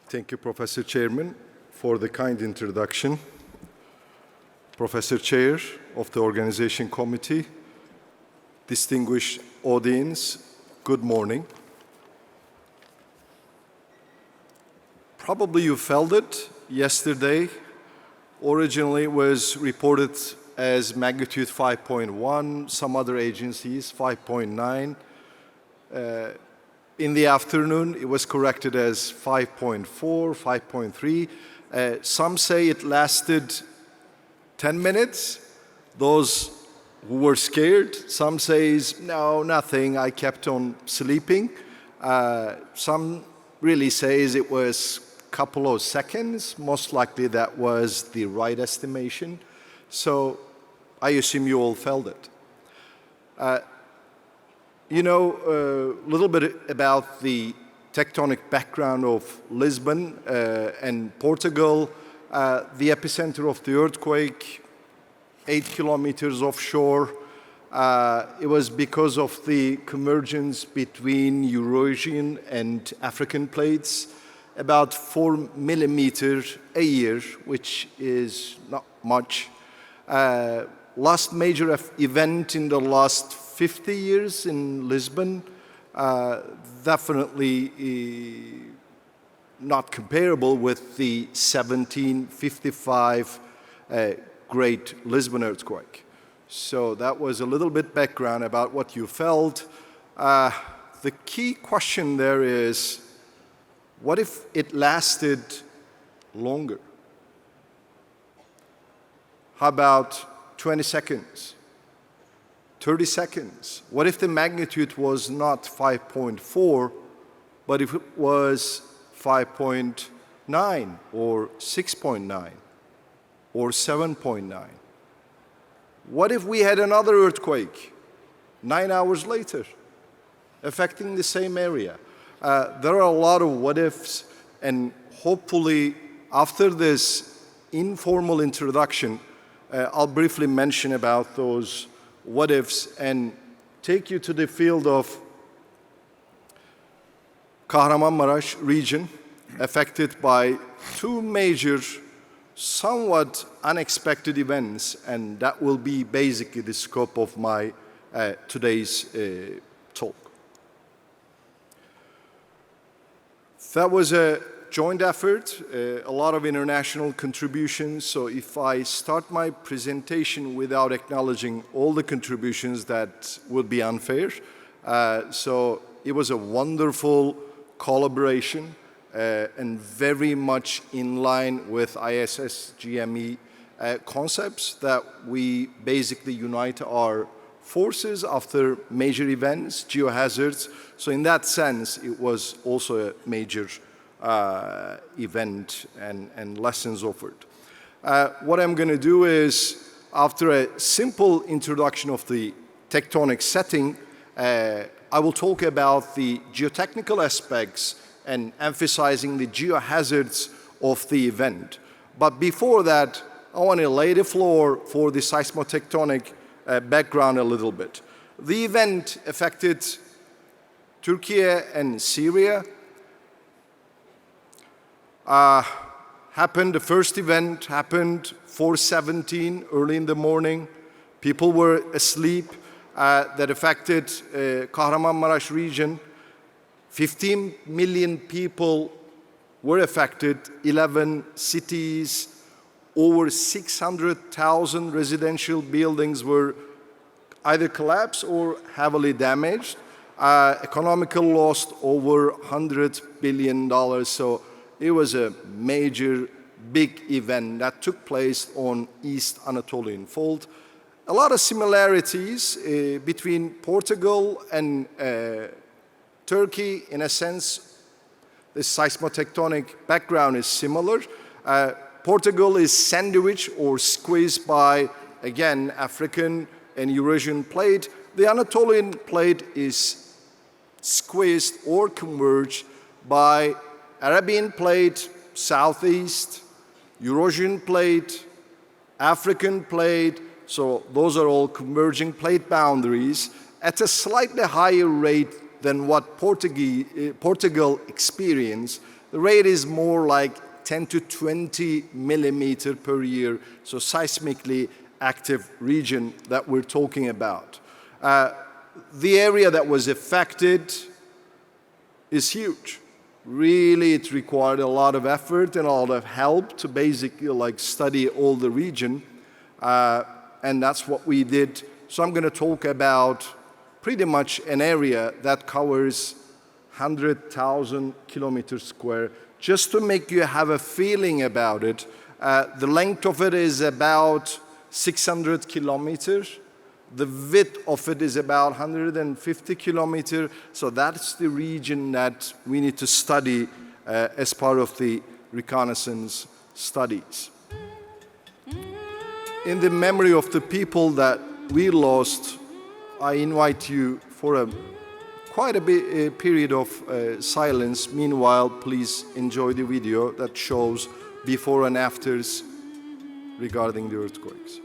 Thank you, Professor Chairman, for the kind introduction. Professor Chair of the Organization Committee, distinguished audience, good morning. Probably you felt it yesterday. Originally it was reported as magnitude 5.1, some other agencies 5.9. In the afternoon, it was corrected as 5.4, 5.3. Some say it lasted 10 minutes. Those who were scared, some says, no, nothing, I kept on sleeping. Some really says it was a couple of seconds. Most likely that was the right estimation. So I assume you all felt it. You know a little bit about the tectonic background of Lisbon and Portugal. The epicenter of the earthquake, 8 kilometers offshore. It was because of the convergence between Eurasian and African plates, about 4 millimeters a year, which is not much. Last major event in the last 50 years in Lisbon, definitely not comparable with the 1755 Great Lisbon earthquake. So that was a little bit background about what you felt. The key question there is, what if it lasted longer? How about 20 seconds? 30 seconds. What if the magnitude was not 5.4, but if it was 5.9 or 6.9 or 7.9? What if we had another earthquake 9 hours later affecting the same area? There are a lot of what ifs, and hopefully after this informal introduction, I'll briefly mention about those what ifs and take you to the field of Kahramanmaraş region, affected by two major, somewhat unexpected events, and that will be basically the scope of my today's talk. That was a joint effort, a lot of international contributions, so if I start my presentation without acknowledging all the contributions, that would be unfair. So it was a wonderful collaboration and very much in line with ECSGME concepts that we basically unite our forces after major events, geohazards. So in that sense, it was also a major event and lessons offered. What I'm going to do is, after a simple introduction of the tectonic setting, I will talk about the geotechnical aspects and emphasizing the geohazards of the event. But before that, I want to lay the floor for the seismotectonic background a little bit. The event affected Turkey and Syria. The first event happened 4:17 early in the morning. People were asleep. That affected Kahramanmaraş region. 15 million people were affected, 11 cities, over 600,000 residential buildings were either collapsed or heavily damaged. Economical loss over $100 billion. So it was a major, big event that took place on East Anatolian Fault. A lot of similarities between Portugal and Turkey. In a sense, the seismotectonic background is similar. Portugal is sandwiched or squeezed by, again, African and Eurasian plate. The Anatolian plate is squeezed or converged by Arabian plate, southeast, Eurasian plate, African plate. So those are all converging plate boundaries at a slightly higher rate than what Portugal experienced. The rate is more like 10 to 20 millimeter per year, so seismically active region that we're talking about. The area that was affected is huge. Really, it required a lot of effort and a lot of help to basically like study all the region, and that's what we did. So I'm going to talk about pretty much an area that covers 100,000 kilometers square, just to make you have a feeling about it. The length of it is about 600 kilometers. The width of it is about 150 kilometers. So that's the region that we need to study as part of the reconnaissance studies. In the memory of the people that we lost, I invite you for quite a period of silence. Meanwhile, please enjoy the video that shows before and afters regarding the earthquakes.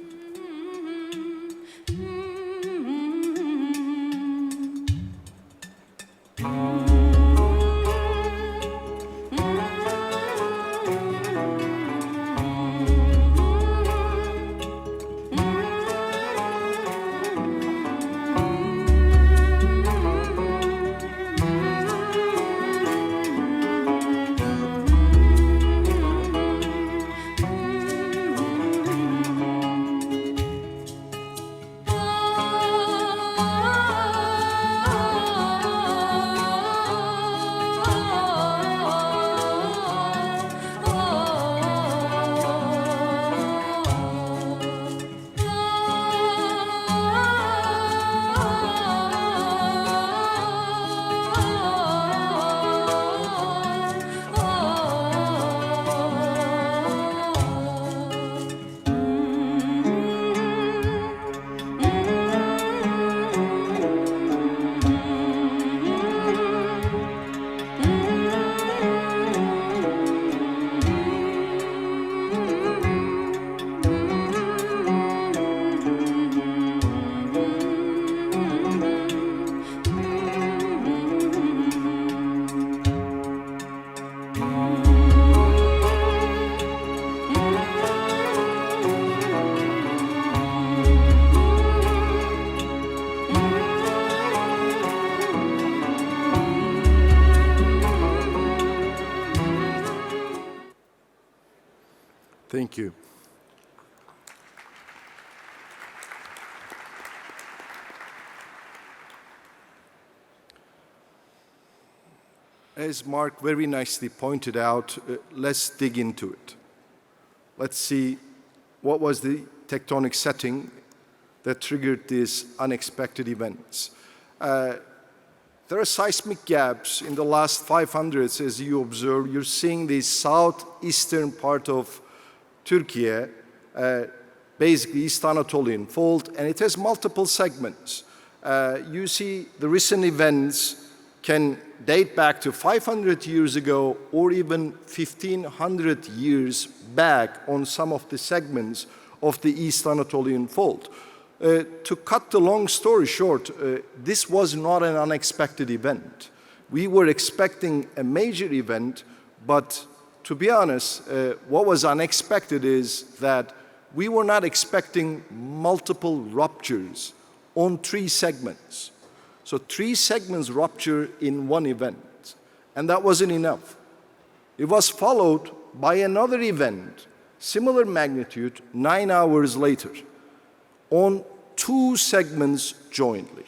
Thank you. As Mark very nicely pointed out, let's dig into it. Let's see what was the tectonic setting that triggered these unexpected events. There are seismic gaps in the last 500s, as you observe. You're seeing the southeastern part of Turkey, basically East Anatolian Fault, and it has multiple segments. You see the recent events can date back to 500 years ago or even 1,500 years back on some of the segments of the East Anatolian Fault. To cut the long story short, this was not an unexpected event. We were expecting a major event, but to be honest, what was unexpected is that we were not expecting multiple ruptures on 3 segments. So 3 segments rupture in one event, and that wasn't enough. It was followed by another event, similar magnitude, 9 hours later, on 2 segments jointly.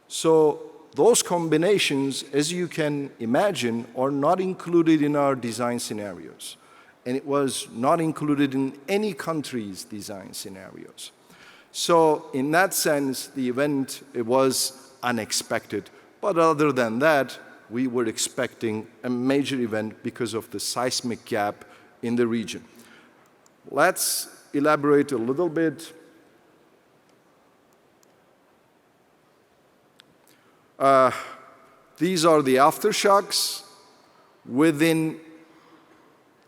So those combinations, as you can imagine, are not included in our design scenarios. And it was not included in any country's design scenarios. So in that sense, the event, it was unexpected. But other than that, we were expecting a major event because of the seismic gap in the region. Let's elaborate a little bit. These are the aftershocks within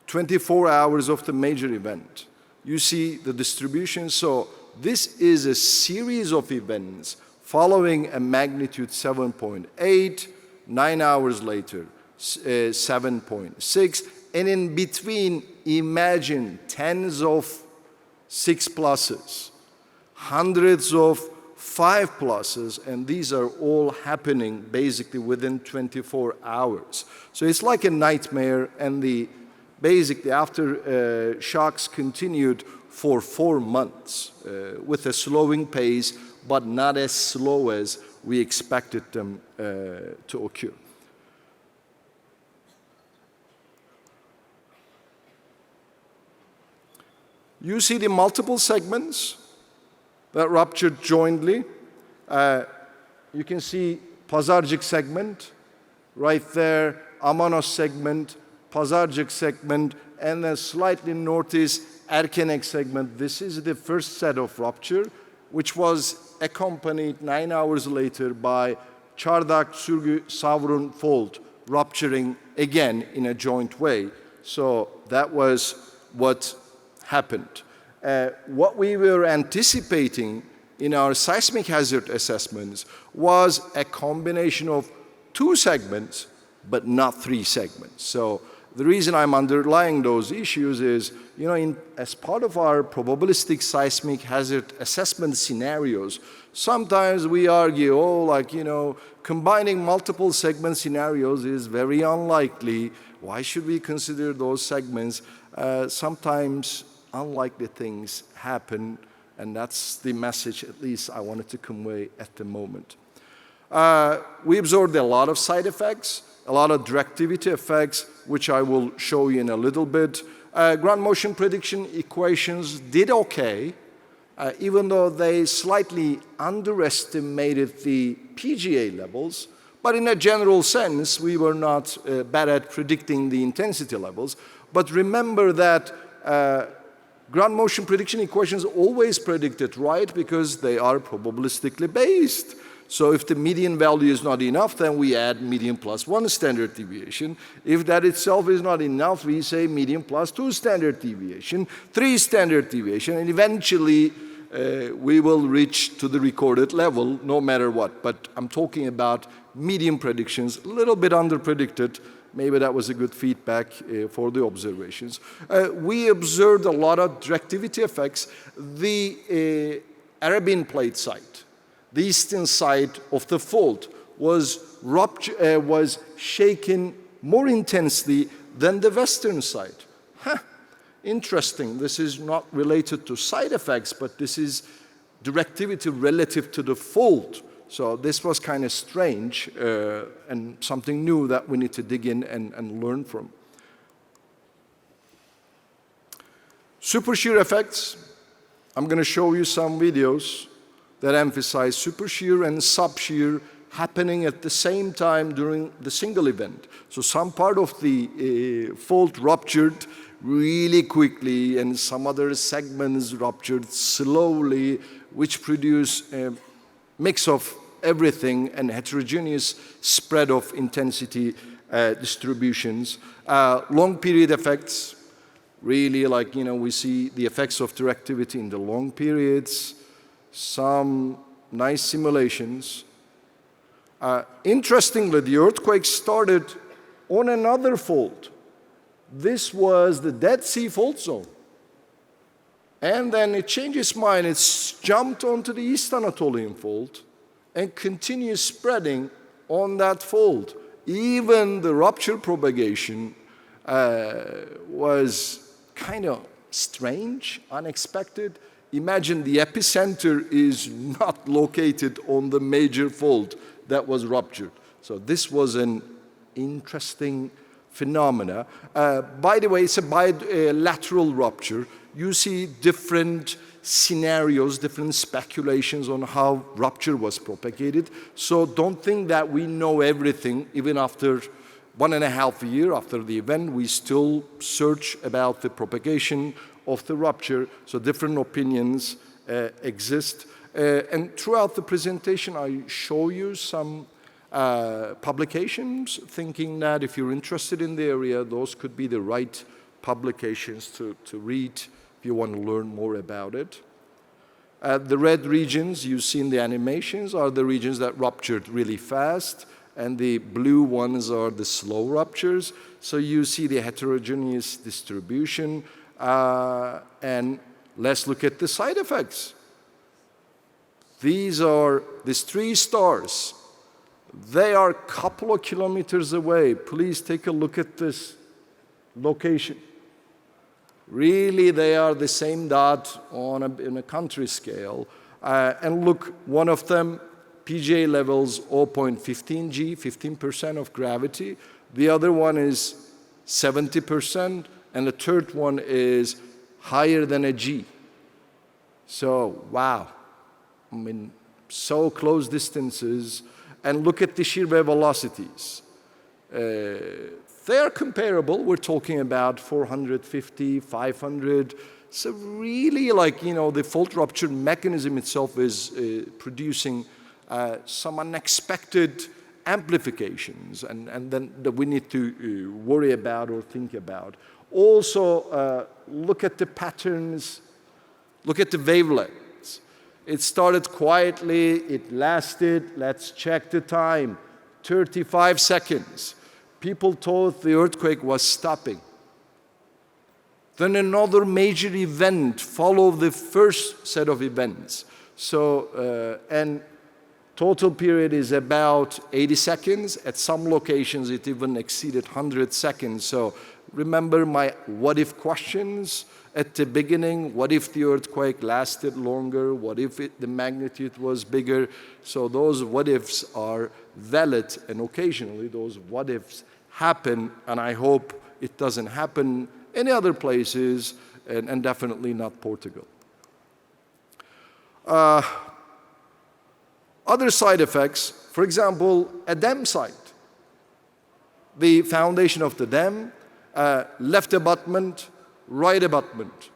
24 hours of the major event. You see the distribution. So this is a series of events following a magnitude 7.8 9 hours later, 7.6, and in between, imagine tens of 6 pluses, hundreds of 5 pluses, and these are all happening basically within 24 hours. So it's like a nightmare, and basically after shocks continued for 4 months with a slowing pace, but not as slow as we expected them to occur. You see the multiple segments that ruptured jointly. You can see Pazarcık segment right there, Amanos segment, Pazarcık segment, and then slightly northeast Erkenek segment. This is the first set of rupture, which was accompanied 9 hours later by Çardak Sürgü Savrun fault rupturing again in a joint way. So that was what happened. What we were anticipating in our seismic hazard assessments was a combination of 2 segments, but not 3 segments. So the reason I'm underlying those issues is, as part of our probabilistic seismic hazard assessment scenarios, sometimes we argue, combining multiple segment scenarios is very unlikely. Why should we consider those segments? Sometimes unlikely things happen, and that's the message at least I wanted to convey at the moment. We observed a lot of side effects, a lot of directivity effects, which I will show you in a little bit. Ground motion prediction equations did okay, even though they slightly underestimated the PGA levels. But in a general sense, we were not bad at predicting the intensity levels. But remember that ground motion prediction equations always predicted right because they are probabilistically based. So if the median value is not enough, then we add median plus 1 standard deviation. If that itself is not enough, we say median plus 2 standard deviation, 3 standard deviation, and eventually we will reach to the recorded level no matter what. But I'm talking about median predictions, a little bit under-predicted. Maybe that was a good feedback for the observations. We observed a lot of directivity effects. The Arabian plate site, the eastern side of the fault, was shaken more intensely than the western side. Interesting. This is not related to side effects, but this is directivity relative to the fault. So this was kind of strange and something new that we need to dig in and learn from. Super shear effects. I'm going to show you some videos that emphasize super shear and sub shear happening at the same time during the single event. So some part of the fault ruptured really quickly and some other segments ruptured slowly, which produce a mix of everything and heterogeneous spread of intensity distributions. Long period effects, really we see the effects of directivity in the long periods, some nice simulations. Interestingly, the earthquake started on another fault. This was the Dead Sea Fault Zone. And then it changed its mind. It's jumped onto the East Anatolian Fault and continues spreading on that fault. Even the rupture propagation was kind of strange, unexpected. Imagine the epicenter is not located on the major fault that was ruptured. So this was an interesting phenomena. By the way, it's a bilateral rupture. You see different scenarios, different speculations on how rupture was propagated. So don't think that we know everything. Even after 1.5 years after the event, we still search about the propagation of the rupture. So different opinions exist. And throughout the presentation, I show you some publications, thinking that if you're interested in the area, those could be the right publications to read if you want to learn more about it. The red regions you see in the animations are the regions that ruptured really fast. and the blue ones are the slow ruptures. So you see the heterogeneous distribution, and let's look at the side effects. These 3 stars. They are a couple of kilometers away. Please take a look at this location. Really, they are the same dot in a country scale. And look, one of them, PGA levels 0.15 G, 15% of gravity. The other one is 70%, and the third one is higher than a G. So, wow. I mean, so close distances. And look at the shear wave velocities. They are comparable. We're talking about 450, 500. So really, like, you know, the fault rupture mechanism itself is producing some unexpected amplifications, and then that we need to worry about or think about. Also, look at the patterns. Look at the wavelengths. It started quietly. It lasted, let's check the time, 35 seconds. People thought the earthquake was stopping. Then another major event followed the first set of events. So, and total period is about 80 seconds. At some locations, it even exceeded 100 seconds. So remember my what-if questions at the beginning. What if the earthquake lasted longer? What if the magnitude was bigger? So those what-ifs are valid, and occasionally those what-ifs happen, and I hope it doesn't happen any other places, and definitely not Portugal. Other side effects, for example, a dam site. The foundation of the dam, left abutment, right abutment.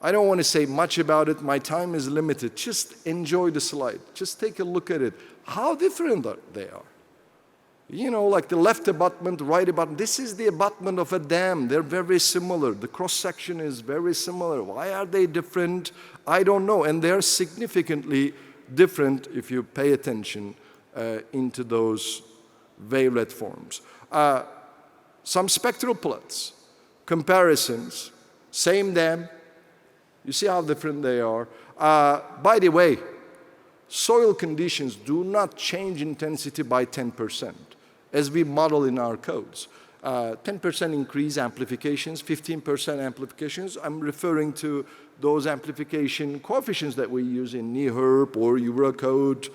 I don't want to say much about it. My time is limited. Just enjoy the slide. Just take a look at it. How different they are. You know, like the left abutment, right abutment. This is the abutment of a dam. They're very similar. The cross-section is very similar. Why are they different? I don't know. And they're significantly different if you pay attention into those wavelet forms. Some spectral plots, comparisons, same dam. You see how different they are. By the way, soil conditions do not change intensity by 10%, as we model in our codes. 10% increase amplifications, 15% amplifications. I'm referring to those amplification coefficients that we use in NIHRP or Eurocode.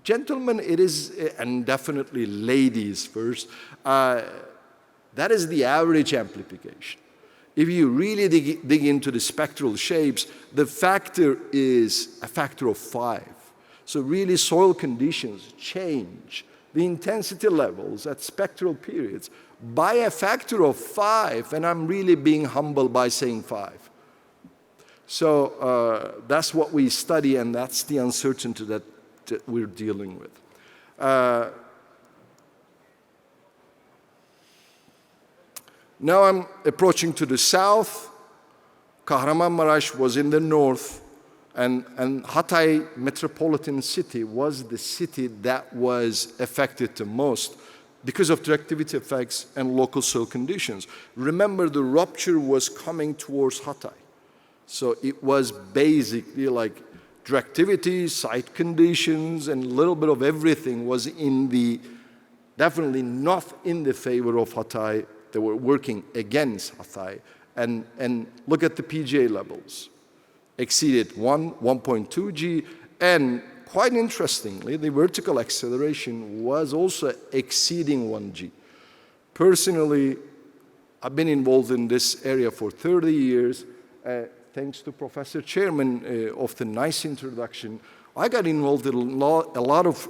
Gentlemen, it is, and definitely ladies first, that is the average amplification. If you really dig into the spectral shapes, the factor is a factor of 5. So really soil conditions change the intensity levels at spectral periods by a factor of 5, and I'm really being humble by saying 5. So that's what we study, and that's the uncertainty that we're dealing with. Now I'm approaching to the south. Kahramanmaraş was in the north, and Hatay metropolitan city was the city that was affected the most because of directivity effects and local soil conditions. Remember, the rupture was coming towards Hatay. So it was basically like directivity, site conditions, and a little bit of everything was in the, definitely not in the favor of Hatay. They were working against Hatay. And look at the PGA levels. Exceeded 1.2 G, and quite interestingly, the vertical acceleration was also exceeding 1 G. Personally, I've been involved in this area for 30 years. Thanks to Professor Chairman of the nice introduction, I got involved in a lot of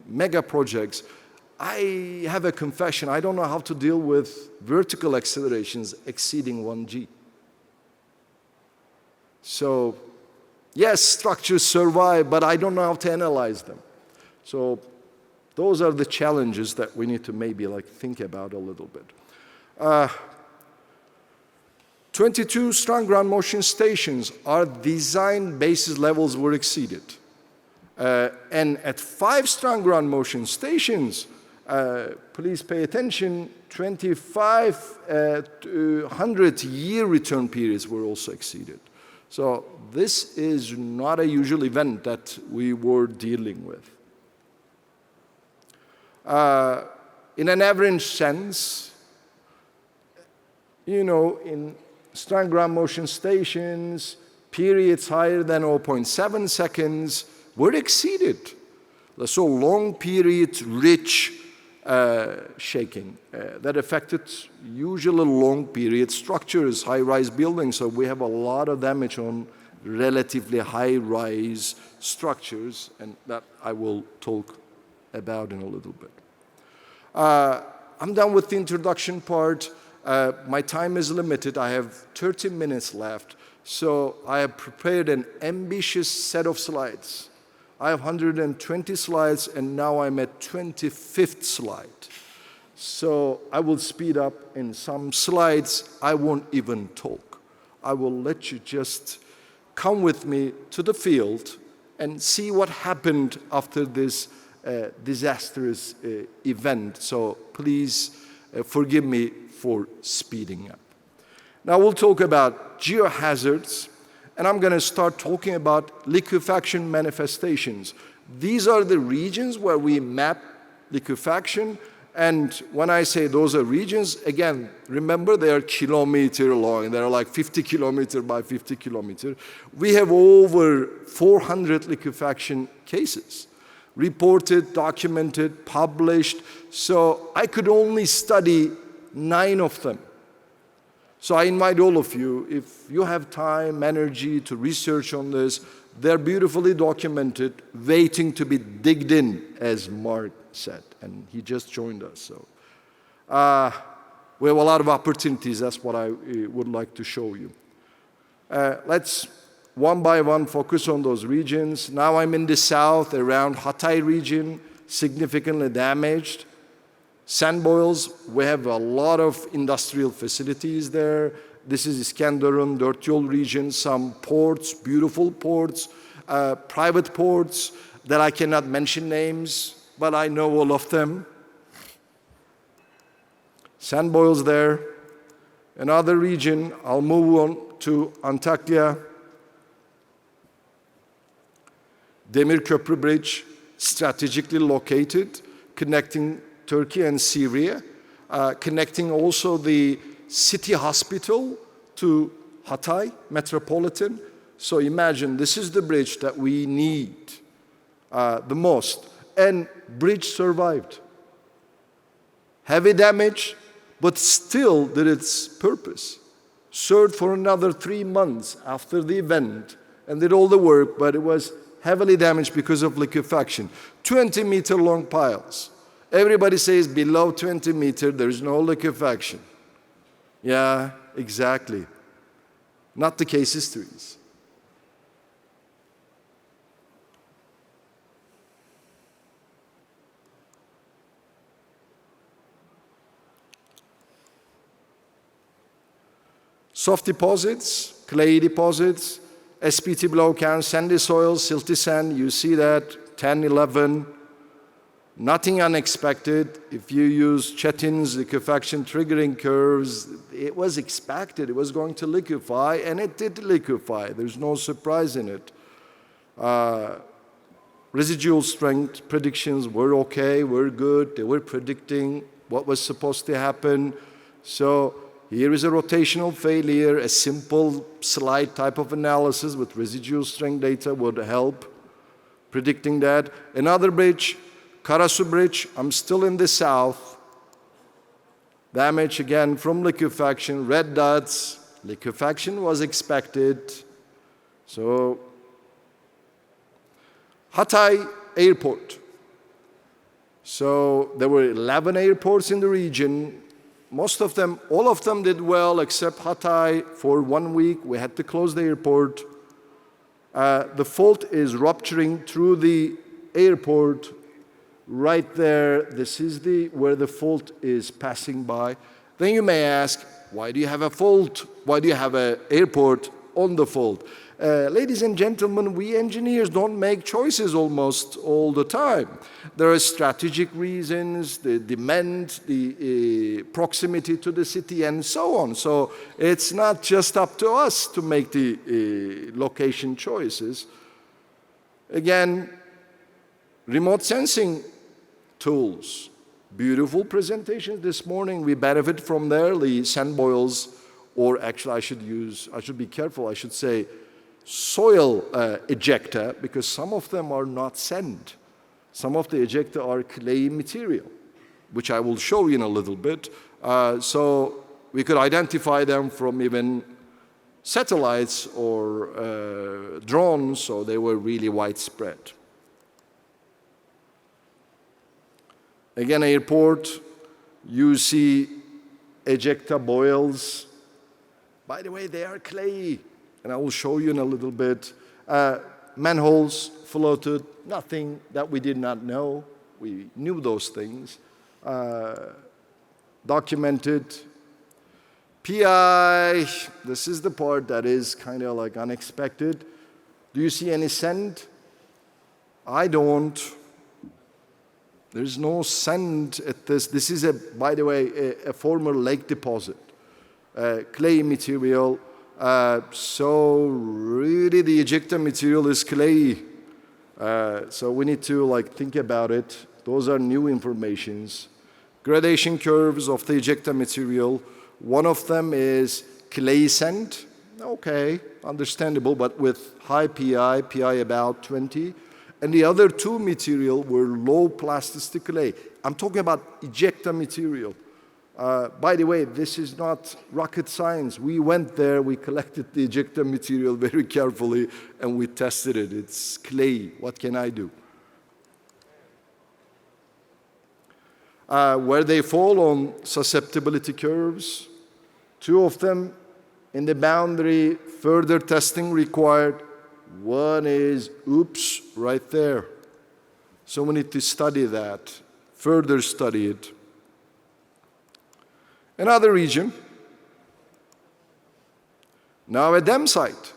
mega projects. I have a confession, I don't know how to deal with vertical accelerations exceeding 1 G. So, yes, structures survive, but I don't know how to analyze them. So, those are the challenges that we need to maybe like think about a little bit. 22 strong ground motion stations, our design basis levels were exceeded. And at 5 strong ground motion stations, please pay attention, 2,500-year return periods were also exceeded. So this is not a usual event that we were dealing with. In an average sense, you know, in strong ground motion stations, periods higher than 0.7 seconds were exceeded. So long period rich shaking that affected usually long period structures, high-rise buildings. So we have a lot of damage on relatively high-rise structures, and that I will talk about in a little bit. I'm done with the introduction part. My time is limited. I have 30 minutes left. So I have prepared an ambitious set of slides. I have 120 slides, and now I'm at 25th slide. So I will speed up in some slides. I won't even talk. I will let you just come with me to the field and see what happened after this disastrous event. So please forgive me for speeding up. Now we'll talk about geohazards, and I'm going to start talking about liquefaction manifestations. These are the regions where we map liquefaction, and when I say those are regions, again, remember they are kilometer long. They're like 50 kilometer by 50 kilometer. We have over 400 liquefaction cases, reported, documented, published, so I could only study 9 of them. So I invite all of you, if you have time, energy to research on this, they're beautifully documented, waiting to be digged in, as Mark said, and he just joined us. So we have a lot of opportunities. That's what I would like to show you. Let's one by one focus on those regions. Now I'm in the south, around Hatay region, significantly damaged. Sand boils, we have a lot of industrial facilities there. This is Iskenderun, Dörtyol region, some ports, beautiful ports, private ports that I cannot mention names, but I know all of them. Sand boils there. Another region, I'll move on to Antakya. Demirköprü Bridge, strategically located, connecting Turkey and Syria, connecting also the city hospital to Hatay Metropolitan. So imagine, this is the bridge that we need the most. And bridge survived. Heavy damage, but still did its purpose. Served for another 3 months after the event and did all the work, but it was heavily damaged because of liquefaction. 20-meter long piles. Everybody says below 20 meters, there is no liquefaction. Yeah, exactly. Not the case histories. Soft deposits, clay deposits, SPT below can, sandy soil, silty sand, you see that, 10, 11. Nothing unexpected. If you use Çetin's liquefaction triggering curves, it was expected. It was going to liquefy, and it did liquefy. There's no surprise in it. Residual strength predictions were okay, were good. They were predicting what was supposed to happen. So here is a rotational failure. A simple slide type of analysis with residual strength data would help predicting that. Another bridge, Karasu Bridge, I'm still in the south. Damage again from liquefaction, red dots. Liquefaction was expected. So, Hatay Airport. So there were 11 airports in the region. Most of them, all of them did well except Hatay. For 1 week, we had to close the airport. The fault is rupturing through the airport. Right there, this is where the fault is passing by. Then you may ask, why do you have a fault? Why do you have an airport on the fault? Ladies and gentlemen, we engineers don't make choices almost all the time. There are strategic reasons, the demand, the proximity to the city, and so on. So it's not just up to us to make the location choices. Again, remote sensing tools. Beautiful presentations this morning. We benefit from there, the sand boils, or actually I should be careful, I should say soil ejecta, because some of them are not sand. Some of the ejecta are clay material, which I will show you in a little bit. So we could identify them from even satellites or drones, so they were really widespread. Again, airport, you see ejecta boils. By the way, they are clay, and I will show you in a little bit. Manholes floated, nothing that we did not know. We knew those things. Documented. PI, this is the part that is kind of like unexpected. Do you see any sand? I don't. There's no sand at this. This is, by the way, a former lake deposit, clay material. So really the ejecta material is clay. So we need to think about it. Those are new informations. Gradation curves of the ejecta material. One of them is clay sand. Okay, understandable, but with high PI about 20. And the other two material were low plasticity clay. I'm talking about ejecta material. By the way, this is not rocket science. We went there, we collected the ejecta material very carefully, and we tested it. It's clay. What can I do? Where they fall on susceptibility curves, two of them in the boundary, further testing required. One is, oops, right there. So we need to study that, further study it. Another region, now a dam site.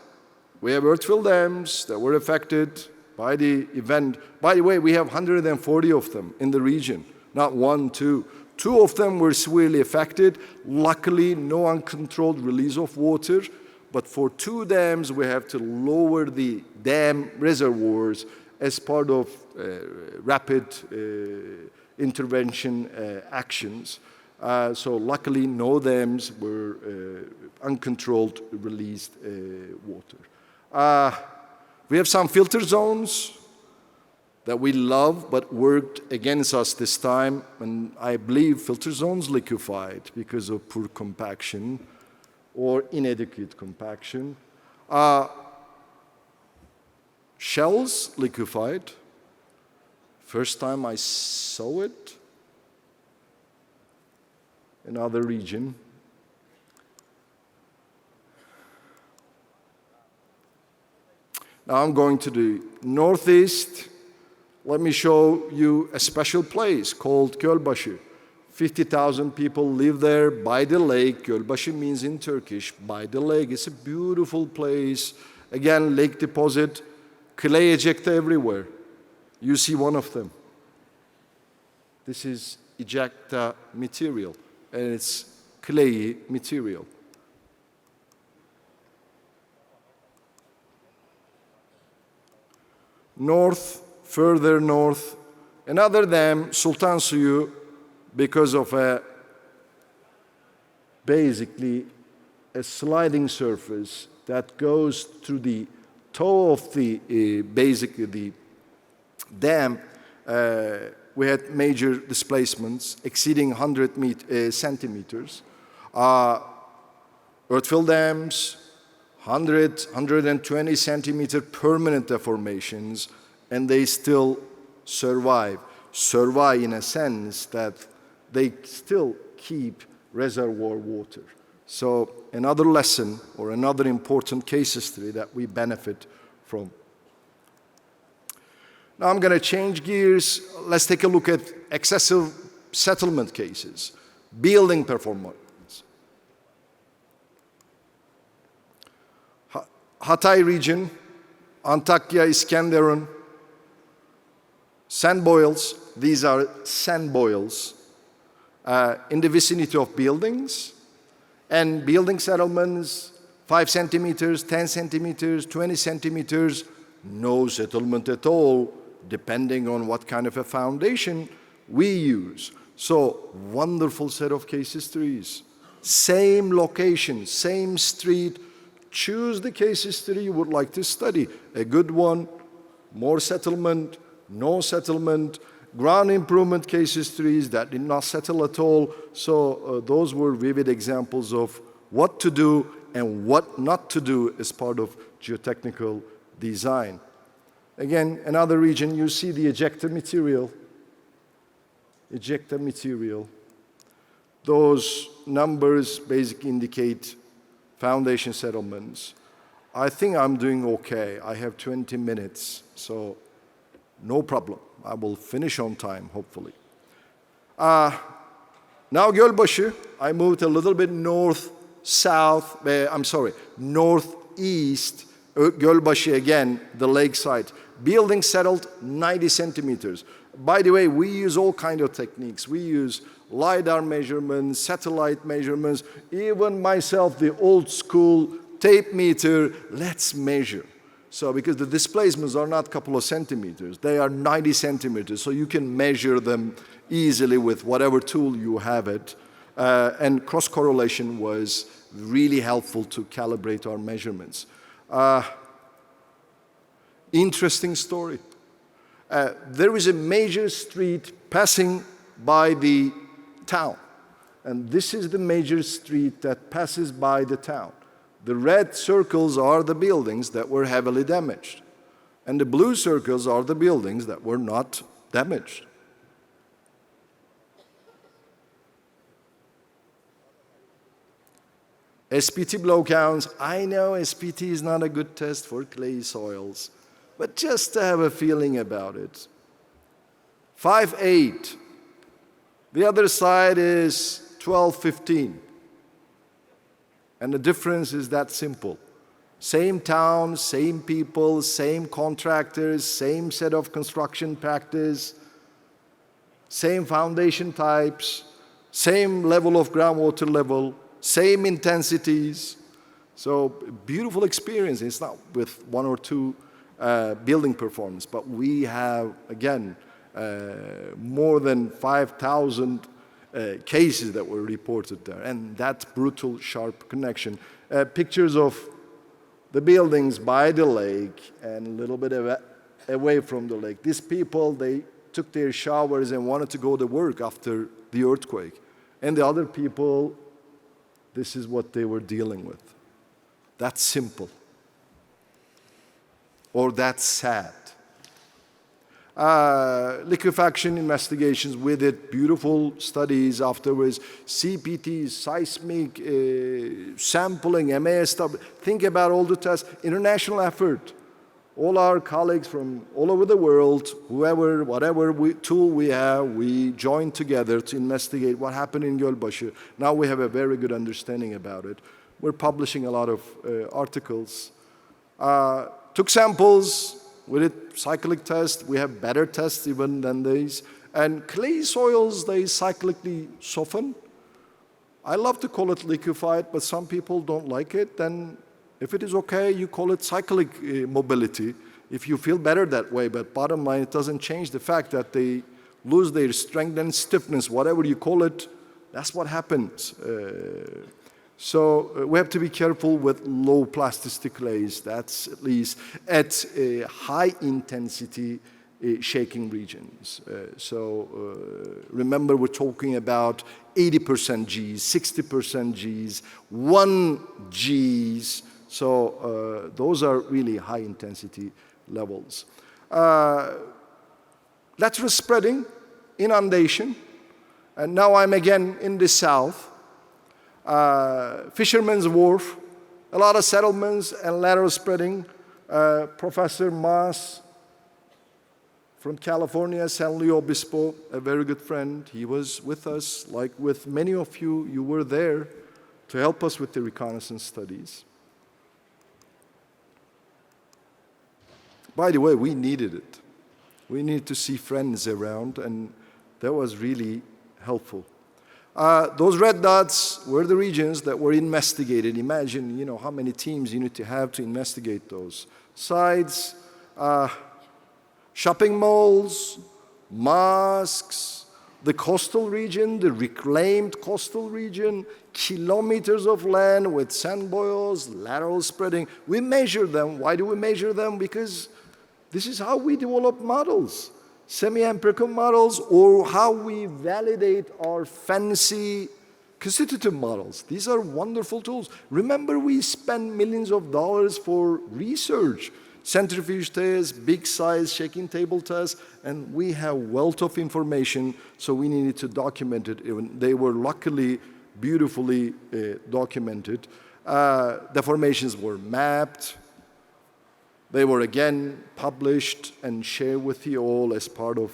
We have earthfill dams that were affected by the event. By the way, we have 140 of them in the region, not one, two. Two of them were severely affected. Luckily, no uncontrolled release of water. But for two dams, we have to lower the dam reservoirs as part of rapid intervention actions. So luckily, no dams were uncontrolled released water. We have some filter zones that we love, but worked against us this time. And I believe filter zones liquefied because of poor compaction or inadequate compaction. Shells liquefied. First time I saw it. Another region. Now I'm going to the northeast. Let me show you a special place called Gölbaşı. 50,000 people live there by the lake. Gölbaşı means in Turkish, by the lake. It's a beautiful place. Again, lake deposit, clay ejecta everywhere. You see one of them. This is ejecta material, and it's clay material. North, further north, another dam, Sultan Suyu, because of basically a sliding surface that goes through the toe of the basically the dam. We had major displacements exceeding 100 centimeters. Earthfill dams, 120 centimeter permanent deformations, and they still survive. Survive in a sense that they still keep reservoir water. So another lesson or another important case history that we benefit from. Now I'm going to change gears. Let's take a look at excessive settlement cases, building performance. Hatay region, Antakya, Iskenderun, sand boils. These are sand boils in the vicinity of buildings, and building settlements, 5 centimeters, 10 centimeters, 20 centimeters, no settlement at all, depending on what kind of a foundation we use. So, wonderful set of case histories. Same location, same street. Choose the case history you would like to study. A good one, more settlement, no settlement, ground improvement case histories that did not settle at all. So those were vivid examples of what to do and what not to do as part of geotechnical design. Again, another region, you see the ejecta material. Ejecta material. Those numbers basically indicate foundation settlements. I think I'm doing okay. I have 20 minutes, so no problem. I will finish on time, hopefully. Now Gölbaşı, I moved a little bit northeast, Gölbaşı again, the lakeside. Building settled 90 centimeters. By the way, we use all kinds of techniques. We use LiDAR measurements, satellite measurements, even myself, the old school tape meter, let's measure. So because the displacements are not a couple of centimeters, they are 90 centimeters, so you can measure them easily with whatever tool you have it. And cross-correlation was really helpful to calibrate our measurements. Interesting story. There is a major street passing by the town, and this is the major street that passes by the town. The red circles are the buildings that were heavily damaged, and the blue circles are the buildings that were not damaged. SPT blow counts. I know SPT is not a good test for clay soils, but just to have a feeling about it. 5.8. The other side is 12.15. And the difference is that simple. Same town, same people, same contractors, same set of construction practice, same foundation types, same level of groundwater level, same intensities. So beautiful experience. It's not with one or two building performance, but we have, again, more than 5,000 cases that were reported there, and that brutal, sharp connection. Pictures of the buildings by the lake and a little bit away from the lake. These people, they took their showers and wanted to go to work after the earthquake. And the other people, this is what they were dealing with. That's simple. Or that's sad. Liquefaction investigations with it, beautiful studies afterwards, CPT, seismic, sampling, MASW. Think about all the tests, international effort. All our colleagues from all over the world, whoever, whatever tool we have, we join together to investigate what happened in Gölbaşı. Now we have a very good understanding about it. We're publishing a lot of articles. Took samples. We did cyclic tests. We have better tests even than these. And clay soils, they cyclically soften. I love to call it liquefied, but some people don't like it. Then if it is okay, you call it cyclic mobility, if you feel better that way. But bottom line, it doesn't change the fact that they lose their strength and stiffness, whatever you call it, that's what happens. So we have to be careful with low plasticity clays. That's at least at high intensity shaking regions. Remember, we're talking about 80% Gs, 60% Gs, 1 Gs. So those are really high intensity levels. Lateral spreading, inundation. And now I'm again in the south. Fisherman's Wharf, a lot of settlements and lateral spreading. Professor Mas from California, San Luis Obispo, a very good friend. He was with us, like with many of you, you were there to help us with the reconnaissance studies. By the way, we needed it. We needed to see friends around, and that was really helpful. Those red dots were the regions that were investigated. Imagine, how many teams you need to have to investigate those. Sites, shopping malls, mosques, the coastal region, the reclaimed coastal region, kilometers of land with sand boils, lateral spreading. We measure them. Why do we measure them? Because this is how we develop models, semi-empirical models, or how we validate our fancy constitutive models. These are wonderful tools. Remember, we spend millions of dollars for research, centrifuge tests, big size shaking table tests, and we have wealth of information, so we needed to document it. They were luckily beautifully documented. The formations were mapped. They were again published and shared with you all as part of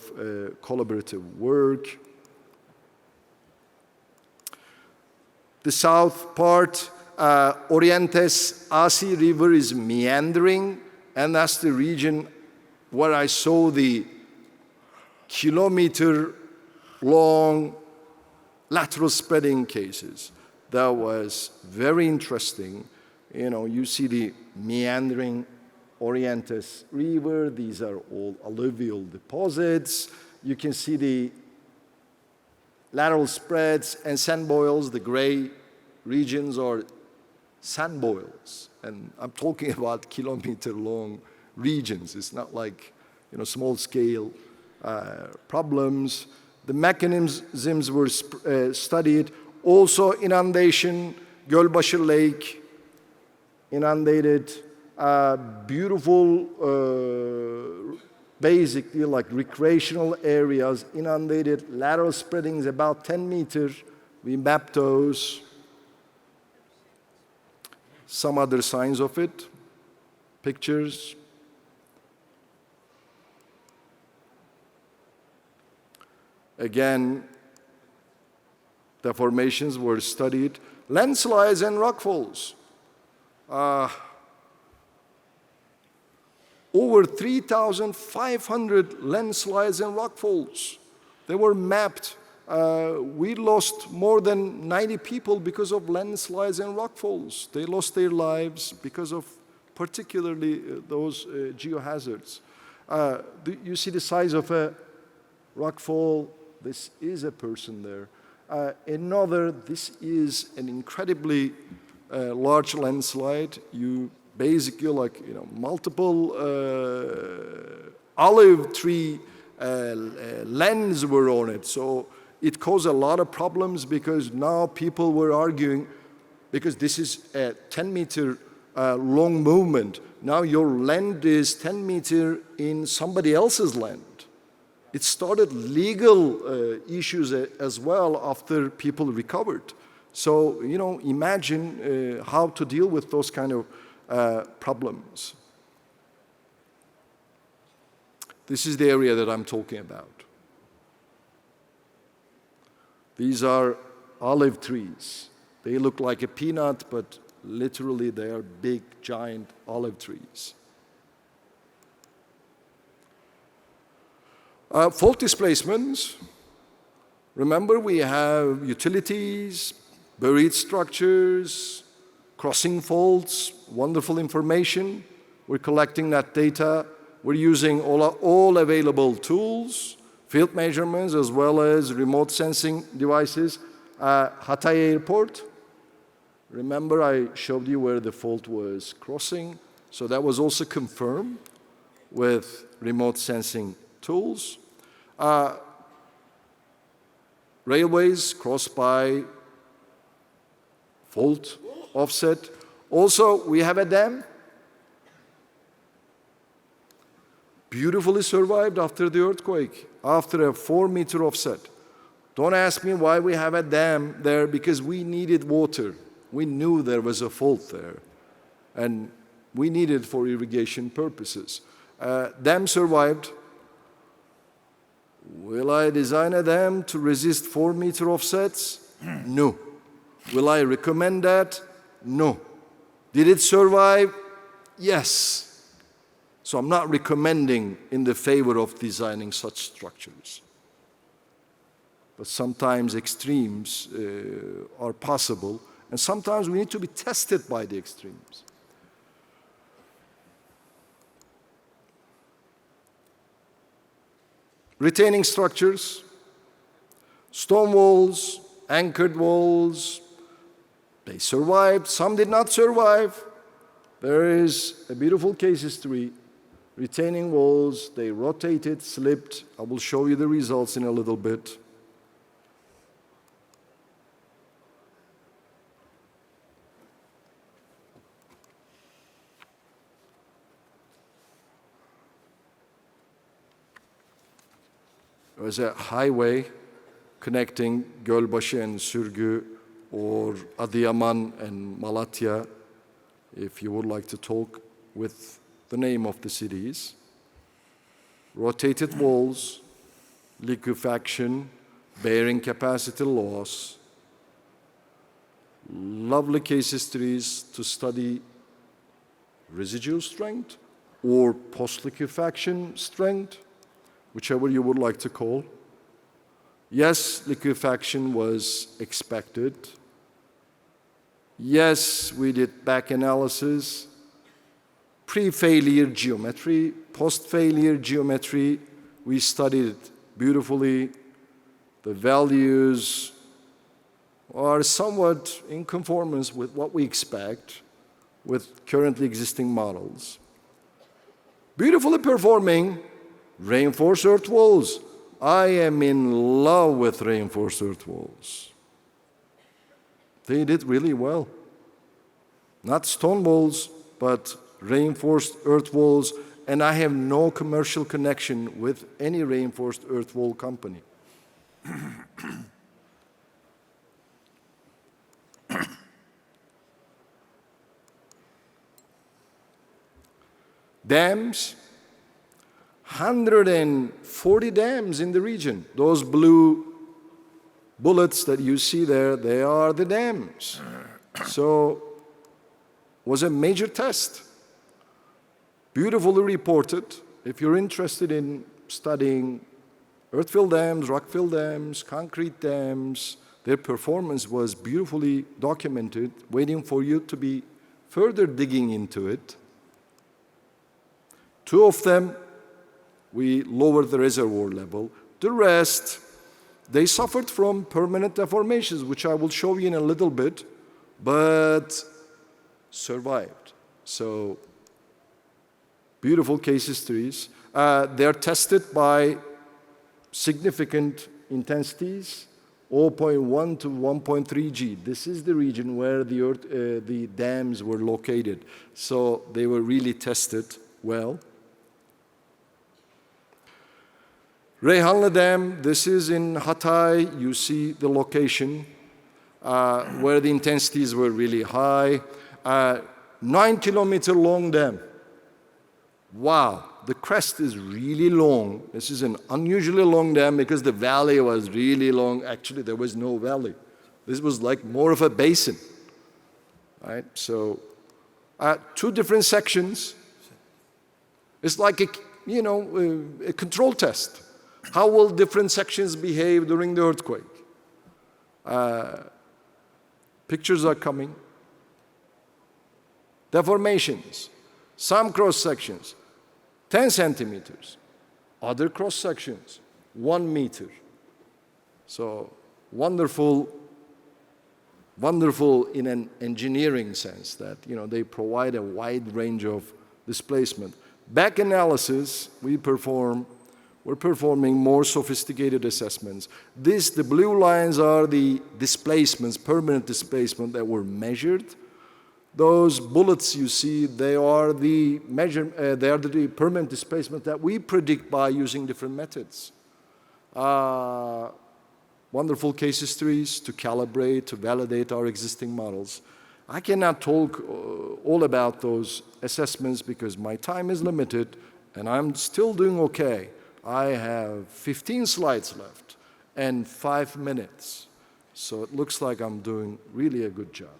collaborative work. The south part, Orientes Asi River is meandering, and that's the region where I saw the kilometer-long lateral spreading cases. That was very interesting. You see the meandering Orientes River. These are all alluvial deposits. You can see the lateral spreads and sand boils. The gray regions are sand boils. And I'm talking about kilometer-long regions. It's not like, small-scale problems. The mechanisms were studied. Also inundation, Gölbaşı Lake, inundated, beautiful, basically like recreational areas, inundated, lateral spreadings about 10 meters. We mapped those. Some other signs of it, pictures. Again, the formations were studied. Landslides and rockfalls. Over 3,500 landslides and rockfalls. They were mapped. We lost more than 90 people because of landslides and rockfalls. They lost their lives because of particularly those geohazards. You see the size of a rockfall. This is a person there. This is an incredibly large landslide. You basically multiple olive tree lands were on it. So it caused a lot of problems because now people were arguing, because this is a 10-meter long movement. Now your land is 10 meters in somebody else's land. It started legal issues as well after people recovered. So, imagine how to deal with those kind of problems. This is the area that I'm talking about. These are olive trees. They look like a peanut, but literally they are big, giant olive trees. Fault displacements. Remember, we have utilities, buried structures, crossing faults, wonderful information. We're collecting that data. We're using all available tools, field measurements, as well as remote sensing devices. Hatay Airport. Remember, I showed you where the fault was crossing. So that was also confirmed with remote sensing tools. Railways crossed by fault offset. Also, we have a dam. Beautifully survived after the earthquake, after a 4-meter offset. Don't ask me why we have a dam there, because we needed water. We knew there was a fault there, and we needed it for irrigation purposes. Dam survived. Will I design a dam to resist 4-meter offsets? No. Will I recommend that? No. Did it survive? Yes. So I'm not recommending in the favor of designing such structures. But sometimes extremes are possible, and sometimes we need to be tested by the extremes. Retaining structures, stone walls, anchored walls, they survived, some did not survive. There is a beautiful case history. Retaining walls, they rotated, slipped. I will show you the results in a little bit. There was a highway connecting Gölbaşı and Sürgü, or Adıyaman and Malatya, if you would like to talk with the name of the cities. Rotated walls, liquefaction, bearing capacity loss. Lovely case histories to study residual strength or post-liquefaction strength, whichever you would like to call. Yes, liquefaction was expected. Yes, we did back analysis, pre-failure geometry, post-failure geometry. We studied it beautifully. The values are somewhat in conformance with what we expect with currently existing models. Beautifully performing reinforced earth walls. I am in love with reinforced earth walls. They did really well. Not stone walls, but reinforced earth walls, and I have no commercial connection with any reinforced earth wall company. Dams, 140 dams in the region. Those blue bullets that you see there, they are the dams. So it was a major test. Beautifully reported. If you're interested in studying earth-filled dams, rock-filled dams, concrete dams, their performance was beautifully documented, waiting for you to be further digging into it. Two of them, we lowered the reservoir level. The rest, they suffered from permanent deformations, which I will show you in a little bit, but survived. So, beautiful case histories. They're tested by significant intensities, 0.1 to 1.3 G. This is the region where the dams were located. So they were really tested well. Reyhanlı Dam, this is in Hatay. You see the location where the intensities were really high. 9-kilometer long dam. Wow, the crest is really long. This is an unusually long dam because the valley was really long. Actually, there was no valley. This was like more of a basin. Right? So, two different sections. It's like a control test. How will different sections behave during the earthquake? Pictures are coming. Deformations. Some cross sections, 10 centimeters. Other cross sections, 1 meter. So wonderful, wonderful in an engineering sense that they provide a wide range of displacement. Back analysis, we're performing more sophisticated assessments. The blue lines are the displacements, permanent displacement that were measured. Those bullets you see, they are the permanent displacement that we predict by using different methods. Wonderful case histories to calibrate, to validate our existing models. I cannot talk all about those assessments because my time is limited and I'm still doing okay. I have 15 slides left and 5 minutes. So it looks like I'm doing really a good job.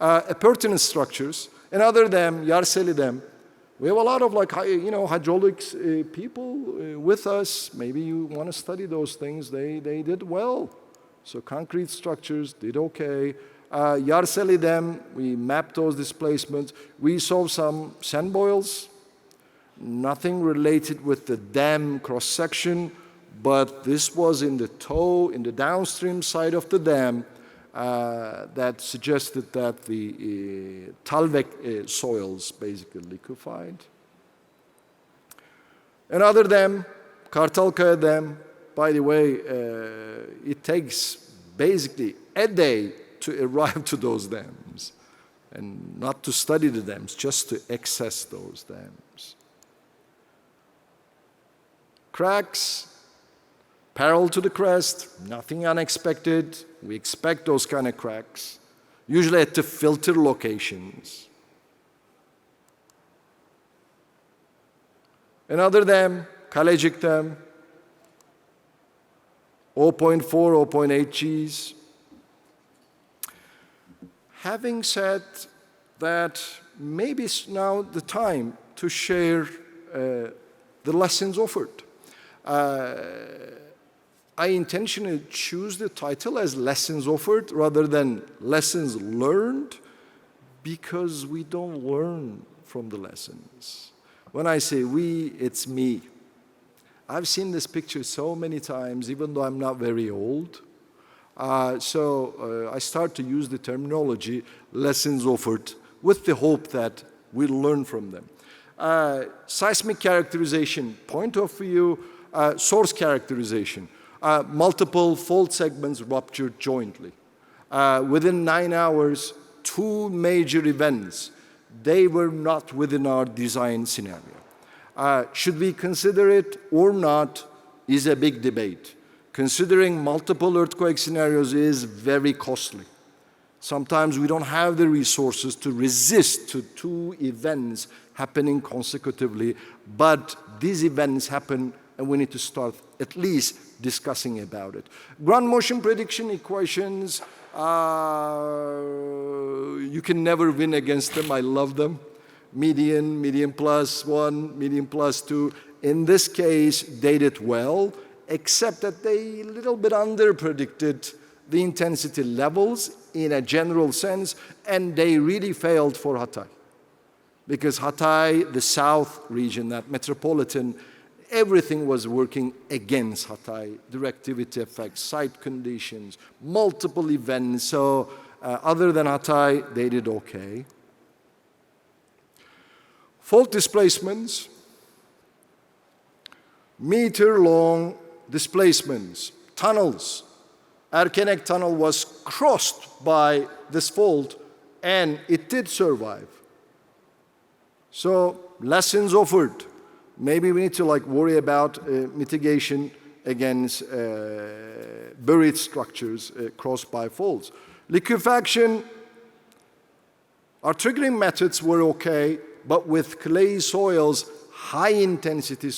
Appurtenant structures. Another dam, Yarseli Dam, We have a lot of hydraulics people with us. Maybe you want to study those things. They did well. So concrete structures did okay. Yarseli Dam, we mapped those displacements. We saw some sand boils. Nothing related with the dam cross-section, but this was in the downstream side of the dam that suggested that the Talvek soils basically liquefied. Another dam, Kartalkaya Dam, by the way, it takes basically a day to arrive to those dams, and not to study the dams, just to access those dams. Cracks, parallel to the crest, nothing unexpected. We expect those kind of cracks, usually at the filter locations. Another dam, Kalecik Dam, 0.4, 0.8 Gs. Having said that, maybe it's now the time to share the lessons offered. I intentionally choose the title as lessons offered rather than lessons learned, because we don't learn from the lessons. When I say we, it's me. I've seen this picture so many times, even though I'm not very old. So I start to use the terminology lessons offered with the hope that we'll learn from them. Seismic characterization, point of view, source characterization. Multiple fault segments ruptured jointly. Within 9 hours, 2 major events. They were not within our design scenario. Should we consider it or not is a big debate. Considering multiple earthquake scenarios is very costly. Sometimes we don't have the resources to resist to 2 events happening consecutively, but these events happen and we need to start at least discussing about it. Ground motion prediction equations, you can never win against them. I love them. Median, median plus 1, median plus 2. In this case, they did well, except that they a little bit under-predicted the intensity levels in a general sense, and they really failed for Hatay. Because Hatay, the south region, that metropolitan, everything was working against Hatay. Directivity effects, site conditions, multiple events. So other than Hatay, they did okay. Fault displacements, meter-long displacements, tunnels. Erkenek Tunnel was crossed by this fault, and it did survive. So lessons offered. Maybe we need to worry about mitigation against buried structures crossed by faults. Liquefaction, our triggering methods were okay, but with clay soils, high intensity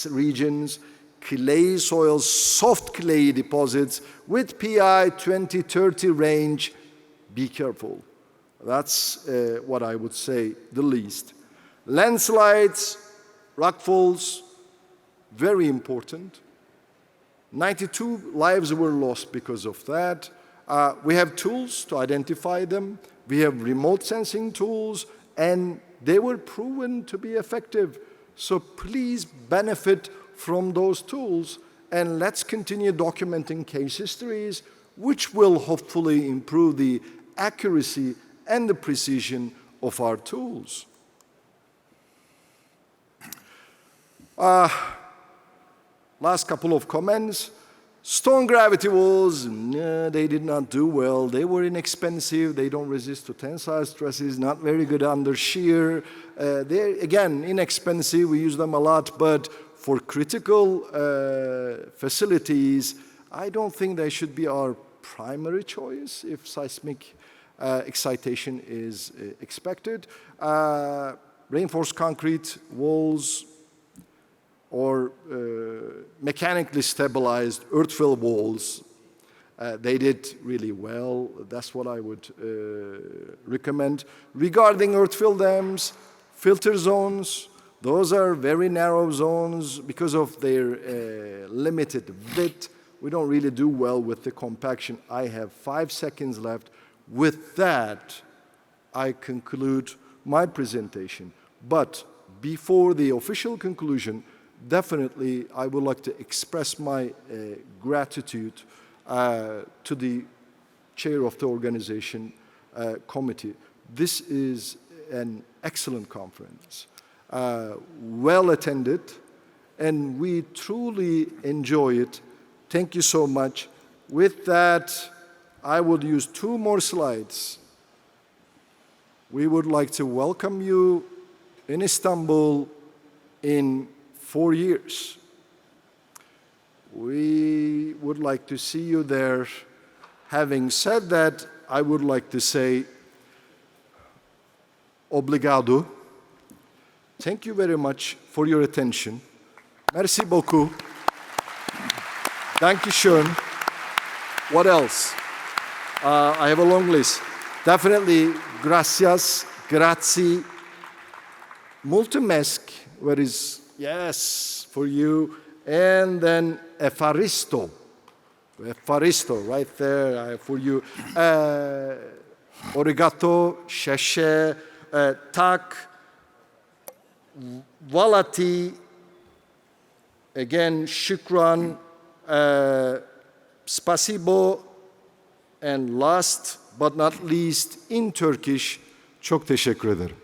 regions, clay soils, soft clay deposits with PI 20-30 range, be careful. That's what I would say the least. Landslides, rockfalls, very important. 92 lives were lost because of that. We have tools to identify them. We have remote sensing tools, and they were proven to be effective. So please benefit from those tools, and let's continue documenting case histories, which will hopefully improve the accuracy and the precision of our tools. Last couple of comments. Stone gravity walls, no, they did not do well. They were inexpensive. They don't resist to tensile stresses, not very good under shear. They're, again, inexpensive. We use them a lot, but for critical facilities, I don't think they should be our primary choice if seismic excitation is expected. Reinforced concrete walls, or mechanically stabilized earth-fill walls, they did really well. That's what I would recommend. Regarding earth-fill dams, Filter zones, those are very narrow zones because of their limited width. We don't really do well with the compaction. I have 5 seconds left. With that, I conclude my presentation. But before the official conclusion, definitely I would like to express my gratitude to the chair of the organization committee. This is an excellent conference, well attended, and we truly enjoy it. Thank you so much. With that, I would use 2 more slides. We would like to welcome you in Istanbul in 4 years. We would like to see you there. Having said that, I would like to say, obrigado. Thank you very much for your attention. Merci beaucoup. Danke schön. What else? I have a long list. Definitely, gracias, grazie, mulțumesc, what is, yes, for you, and then efaristo, right there for you. Origato, sheshe, tak, valati, again, shukran, spasibo, and last but not least, in Turkish, çok teşekkür ederim.